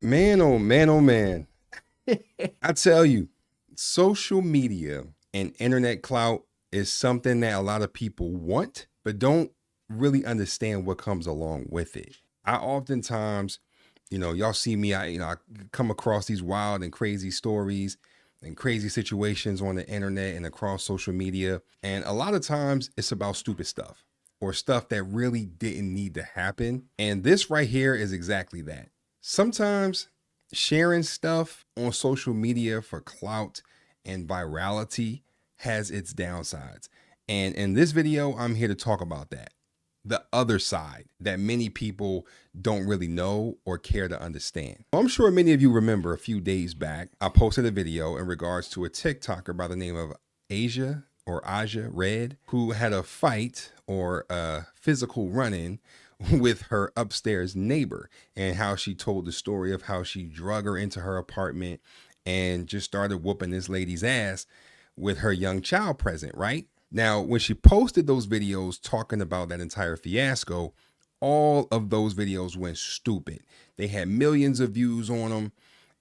Man, oh man, oh man. I tell you, social media and internet clout is something that a lot of people want, but don't really understand what comes along with it. I oftentimes, y'all see me, I come across these wild and crazy stories and crazy situations on the internet and across social media. And a lot of times it's about stupid stuff or stuff that really didn't need to happen. And this right here is exactly that. Sometimes sharing stuff on social media for clout and virality has its downsides. And in this video, I'm here to talk about that. The other side that many people don't really know or care to understand. I'm sure many of you remember a few days back, I posted a video in regards to a TikToker by the name of aahja, who had a fight or a physical run-in with her upstairs neighbor, and how she told the story of how she drug her into her apartment and just started whooping this lady's ass with her young child present, right? Now, when she posted those videos talking about that entire fiasco, all of those videos went stupid. They had millions of views on them,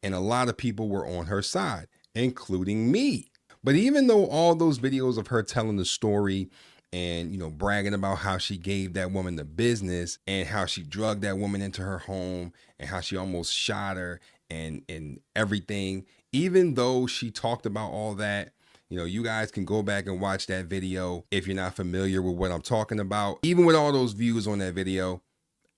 and a lot of people were on her side, including me. But even though all those videos of her telling the story and bragging about how she gave that woman the business and how she drugged that woman into her home and how she almost shot her and everything, even though she talked about all that, you guys can go back and watch that video if you're not familiar with what I'm talking about. Even with all those views on that video,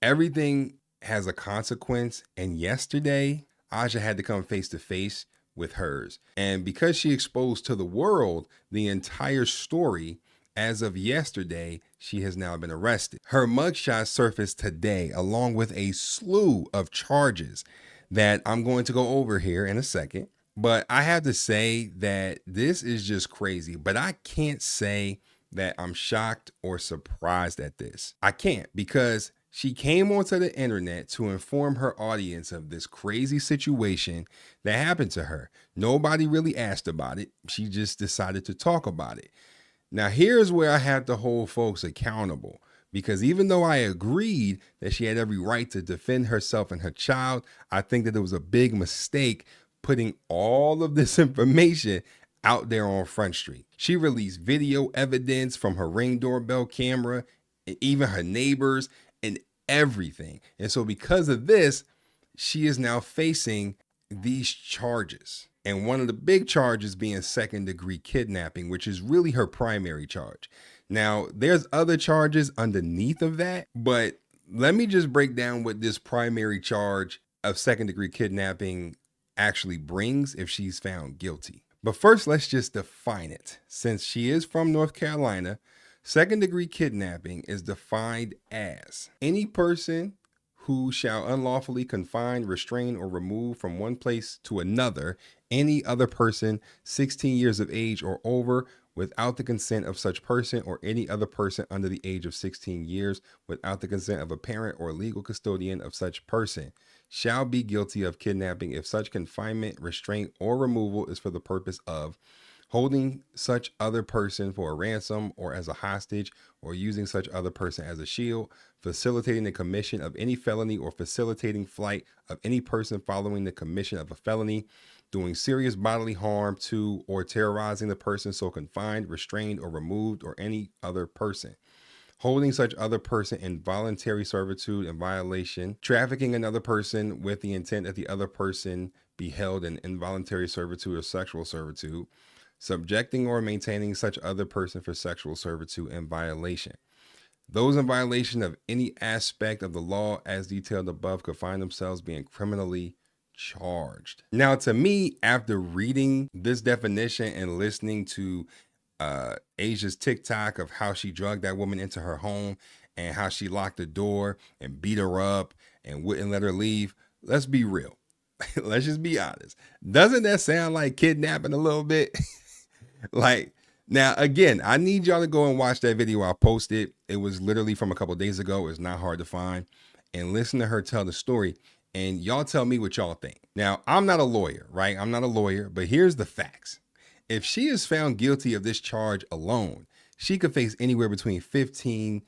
everything has a consequence. And yesterday, Aja had to come face to face with hers. And because she exposed to the world the entire story, as of yesterday, she has now been arrested. Her mugshot surfaced today, along with a slew of charges that I'm going to go over here in a second. But I have to say that this is just crazy. But I can't say that I'm shocked or surprised at this. I can't, because she came onto the internet to inform her audience of this crazy situation that happened to her. Nobody really asked about it. She just decided to talk about it. Now, here's where I have to hold folks accountable, because even though I agreed that she had every right to defend herself and her child, I think that it was a big mistake putting all of this information out there on Front Street. She released video evidence from her Ring doorbell camera, and even her neighbors and everything. And so because of this, she is now facing these charges. And one of the big charges being second-degree kidnapping, which is really her primary charge. Now, there's other charges underneath of that, but let me just break down what this primary charge of second-degree kidnapping actually brings if she's found guilty. But first, let's just define it. Since she is from North Carolina, second-degree kidnapping is defined as any person who shall unlawfully confine, restrain, or remove from one place to another any other person 16 years of age or over without the consent of such person, or any other person under the age of 16 years without the consent of a parent or legal custodian of such person, shall be guilty of kidnapping if such confinement, restraint, or removal is for the purpose of holding such other person for a ransom or as a hostage, or using such other person as a shield, facilitating the commission of any felony or facilitating flight of any person following the commission of a felony, doing serious bodily harm to or terrorizing the person so confined, restrained, or removed, or any other person, holding such other person in voluntary servitude and violation, trafficking another person with the intent that the other person be held in involuntary servitude or sexual servitude, subjecting or maintaining such other person for sexual servitude and violation. Those in violation of any aspect of the law as detailed above could find themselves being criminally charged. Now, to me, after reading this definition and listening to Asia's TikTok of how she drugged that woman into her home and how she locked the door and beat her up and wouldn't let her leave, let's be real. Let's just be honest. Doesn't that sound like kidnapping a little bit? Like, now again, I need y'all to go and watch that video I posted. It was literally from a couple days ago. It's not hard to find. And listen to her tell the story. And y'all tell me what y'all think. Now, I'm not a lawyer, right? I'm not a lawyer, but here's the facts. If she is found guilty of this charge alone, she could face anywhere between 15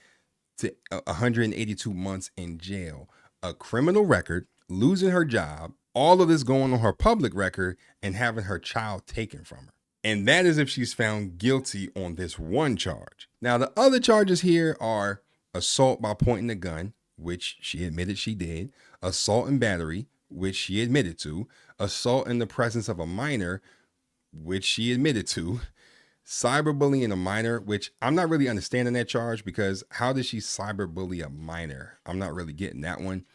to 182 months in jail, a criminal record, losing her job, all of this going on her public record, and having her child taken from her. And that is if she's found guilty on this one charge. Now, the other charges here are assault by pointing a gun, which she admitted she did, assault and battery, which she admitted to, assault in the presence of a minor, which she admitted to, cyberbullying a minor, which I'm not really understanding that charge, because how did she cyberbully a minor? I'm not really getting that one.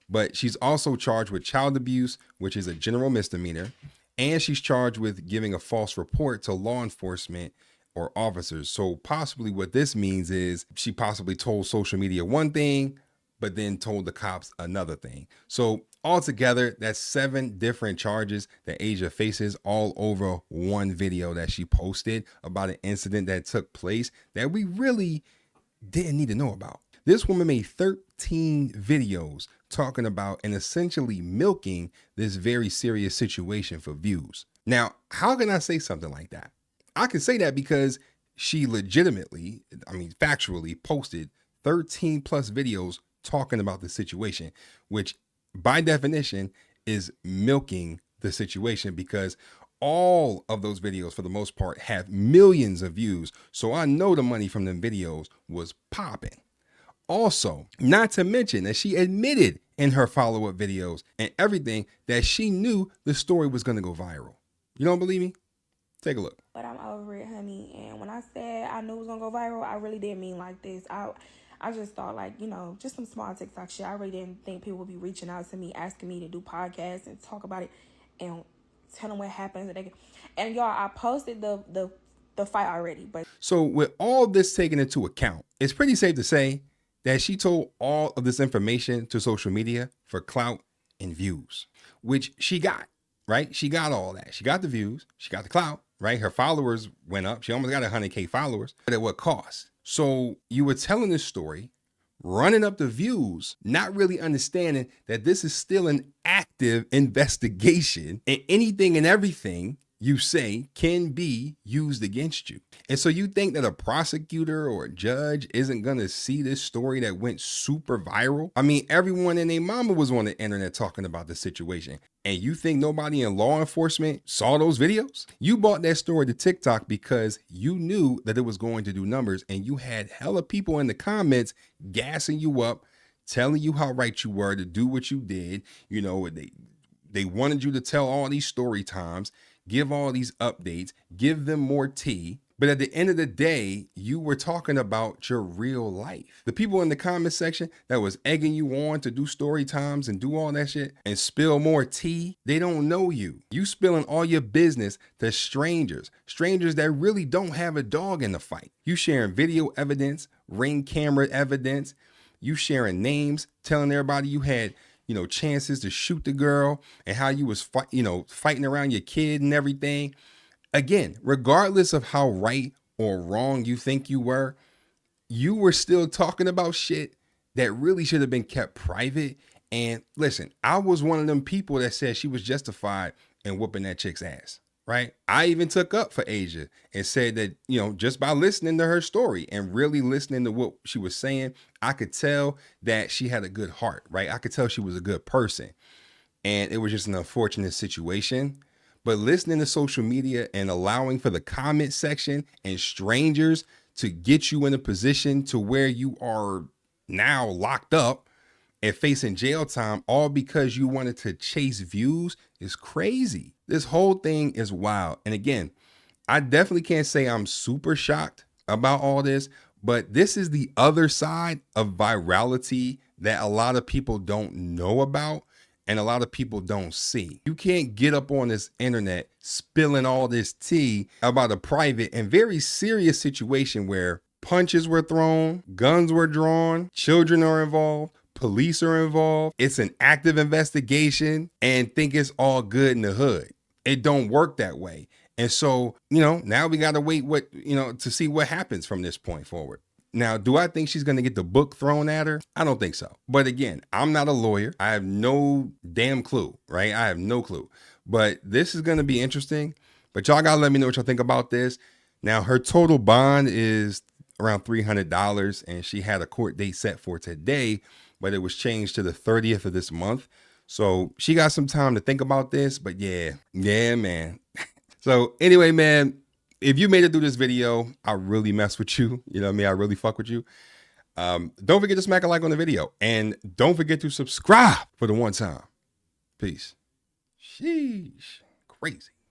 But she's also charged with child abuse, which is a general misdemeanor. And she's charged with giving a false report to law enforcement or officers. So possibly what this means is she possibly told social media one thing, but then told the cops another thing. So altogether, that's 7 different charges that Aahja faces, all over one video that she posted about an incident that took place that we really didn't need to know about. This woman made 13 videos talking about and essentially milking this very serious situation for views. Now, how can I say something like that? I can say that because she legitimately, factually posted 13 plus videos talking about the situation, which by definition is milking the situation, because all of those videos for the most part have millions of views. So I know the money from them videos was popping. Also, not to mention that she admitted in her follow-up videos and everything that she knew the story was going to go viral. You don't believe me? Take a look. But I'm over it, honey. And when I said I knew it was going to go viral, I really didn't mean like this. I just thought, like, just some small TikTok shit. I really didn't think people would be reaching out to me, asking me to do podcasts and talk about it and tell them what happens. And y'all, I posted the fight already. But so with all this taken into account, it's pretty safe to say that she told all of this information to social media for clout and views, which she got, right? She got all that. She got the views, she got the clout, right? Her followers went up. She almost got 100K followers, but at what cost? So you were telling this story, running up the views, not really understanding that this is still an active investigation, and anything and everything you say can be used against you. And so you think that a prosecutor or a judge isn't going to see this story that went super viral? I mean, everyone and their mama was on the internet talking about the situation. And you think nobody in law enforcement saw those videos? You bought that story to TikTok because you knew that it was going to do numbers, and you had hella people in the comments gassing you up, telling you how right you were to do what you did. They wanted you to tell all these story times, give all these updates, give them more tea. But at the end of the day, you were talking about your real life. The people in the comment section that was egging you on to do story times and do all that shit and spill more tea, they don't know you. You spilling all your business to strangers that really don't have a dog in the fight. You sharing video evidence, ring camera evidence, you sharing names, telling everybody you had chances to shoot the girl and how you was fighting around your kid and everything. Again, regardless of how right or wrong you think you were still talking about shit that really should have been kept private. And listen, I was one of them people that said she was justified in whooping that chick's ass, right? I even took up for Aahja and said that, just by listening to her story and really listening to what she was saying, I could tell that she had a good heart, right? I could tell she was a good person. And it was just an unfortunate situation. But listening to social media and allowing for the comment section and strangers to get you in a position to where you are now locked up and facing jail time, all because you wanted to chase views, is crazy. This whole thing is wild. And again, I definitely can't say I'm super shocked about all this, but this is the other side of virality that a lot of people don't know about and a lot of people don't see. You can't get up on this internet spilling all this tea about a private and very serious situation where punches were thrown, guns were drawn, children are involved, police are involved. It's an active investigation, and think it's all good in the hood. It don't work that way. And so, now we got to wait to see what happens from this point forward. Now, do I think she's going to get the book thrown at her? I don't think so. But again, I'm not a lawyer. I have no damn clue, right? I have no clue. But this is going to be interesting. But y'all got to let me know what y'all think about this. Now, her total bond is around $300, and she had a court date set for today, but it was changed to the 30th of this month. So she got some time to think about this, but yeah, man. So anyway, man, if you made it through this video, I really mess with you. You know what I mean? I really fuck with you. Don't forget to smack a like on the video, and don't forget to subscribe for the one time. Peace. Sheesh. Crazy.